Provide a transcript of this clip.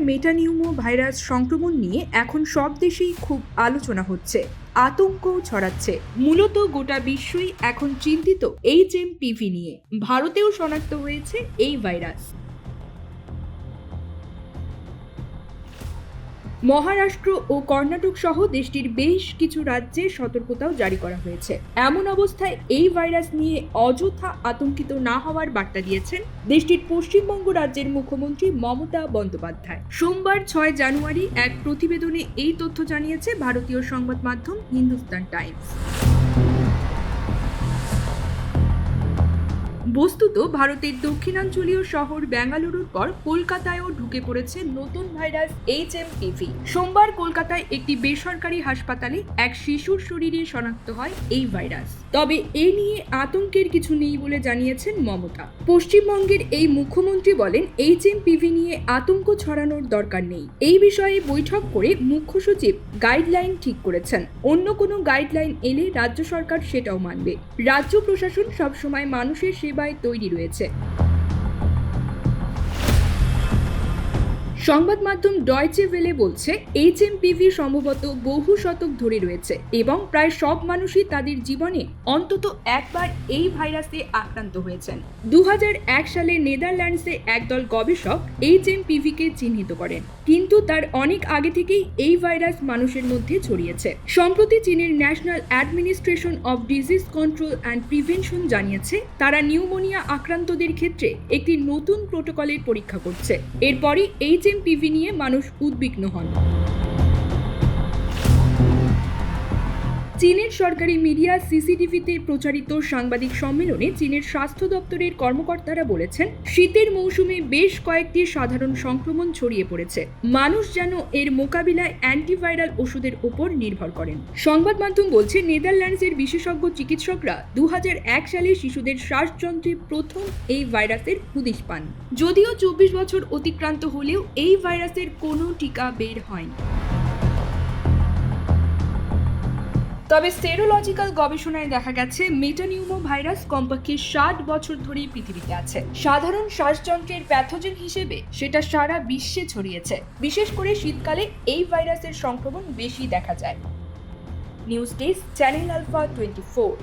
Metapneumo virus সংক্রমণ নিয়ে এখন সব দেশেই খুব আলোচনা হচ্ছে, আতঙ্কও ছড়াচ্ছে। মূলত গোটা বিশ্বই এখন চিন্তিত HMPV নিয়ে। ভারতেও শনাক্ত হয়েছে এই ভাইরাস। মহারাষ্ট্র ও কর্ণাটক সহ দেশটির বেশ কিছু রাজ্যে সতর্কতাও জারি করা হয়েছে। এমন অবস্থায় এই ভাইরাস নিয়ে অযথা আতঙ্কিত না হওয়ার বার্তা দিয়েছেন দেশটির পশ্চিমবঙ্গ রাজ্যের মুখ্যমন্ত্রী মমতা বন্দ্যোপাধ্যায়। সোমবার 6 জানুয়ারি এক প্রতিবেদনে এই তথ্য জানিয়েছে ভারতীয় সংবাদ মাধ্যম হিন্দুস্তান টাইমস। বস্তুত ভারতের দক্ষিণাঞ্চলীয় শহর বেঙ্গালুরুর পর কলকাতায়ও ঢুকে পড়েছে নতুন ভাইরাস HMPV। সোমবার কলকাতায় একটি বেসরকারি হাসপাতালে এক শিশুর শরীরে শনাক্ত হয় এই ভাইরাস। তবে এ নিয়ে আতঙ্কের কিছু নেই বলে জানিয়েছেন মমতা। পশ্চিমবঙ্গের এই মুখ্যমন্ত্রী বলেন, HMPV নিয়ে আতঙ্ক ছড়ানোর দরকার নেই। এই বিষয়ে বৈঠক করে মুখ্য সচিব গাইডলাইন ঠিক করেছেন। অন্য কোনো গাইডলাইন এলে রাজ্য সরকার সেটাও মানবে। রাজ্য প্রশাসন সবসময় মানুষের সেবায় তৈরি রয়েছে। সংবাদ মাধ্যম ডয়চে ভেলে বলছে, HMPV সম্ভবত বহু শতক ধরে রয়েছে এবং প্রায় সব মানুষই তাদের জীবনে অন্তত একবার এই ভাইরাসে আক্রান্ত হয়েছেন। 2001 সালে নেদারল্যান্ডসে একদল গবেষক HMPV-কে চিহ্নিত করেন, কিন্তু তার অনেক আগে থেকেই এই ভাইরাস মানুষের মধ্যে ছড়িয়েছে। সম্প্রতি চীনের national administration of disease control and prevention জানিয়েছে, তারা নিউমোনিয়া আক্রান্তদের ক্ষেত্রে একটি নতুন প্রোটোকলের পরীক্ষা করছে। এরপরই HMPV নিয়ে মানুষ উদ্বিগ্ন হন। চীনের সরকারি মিডিয়া CCTV-তে প্রচারিত সাংবাদিক সম্মেলনে চীনের স্বাস্থ্য দপ্তরের কর্মকর্তারা বলেছেন, শীতের মৌসুমে বেশ কয়েকটি সাধারণ সংক্রমণ ছড়িয়ে পড়েছে। মানুষ যেন এর মোকাবিলায় অ্যান্টিভাইরাল ওষুধের উপর নির্ভর করেন। সংবাদ মাধ্যম বলছে, নেদারল্যান্ডসের বিশেষজ্ঞ চিকিৎসকরা 2001 সালে শিশুদের শ্বাসযন্ত্রে প্রথম এই ভাইরাসের হদিশ পান। যদিও 24 বছর অতিক্রান্ত হলেও এই ভাইরাসের কোনো টিকা বের হয়নি। তবে সেরোলজিক্যাল গবেষণায় দেখা গেছে, মেটানিউমো ভাইরাস কমপক্ষে 60 বছর ধরে পৃথিবীতে আছে। সাধারণ শ্বাসযন্ত্রের প্যাথোজেন হিসেবে সেটা সারা বিশ্বে ছড়িয়েছে। বিশেষ করে শীতকালে এই ভাইরাসের সংক্রমণ বেশি দেখা যায়। News desk, channel alpha 24।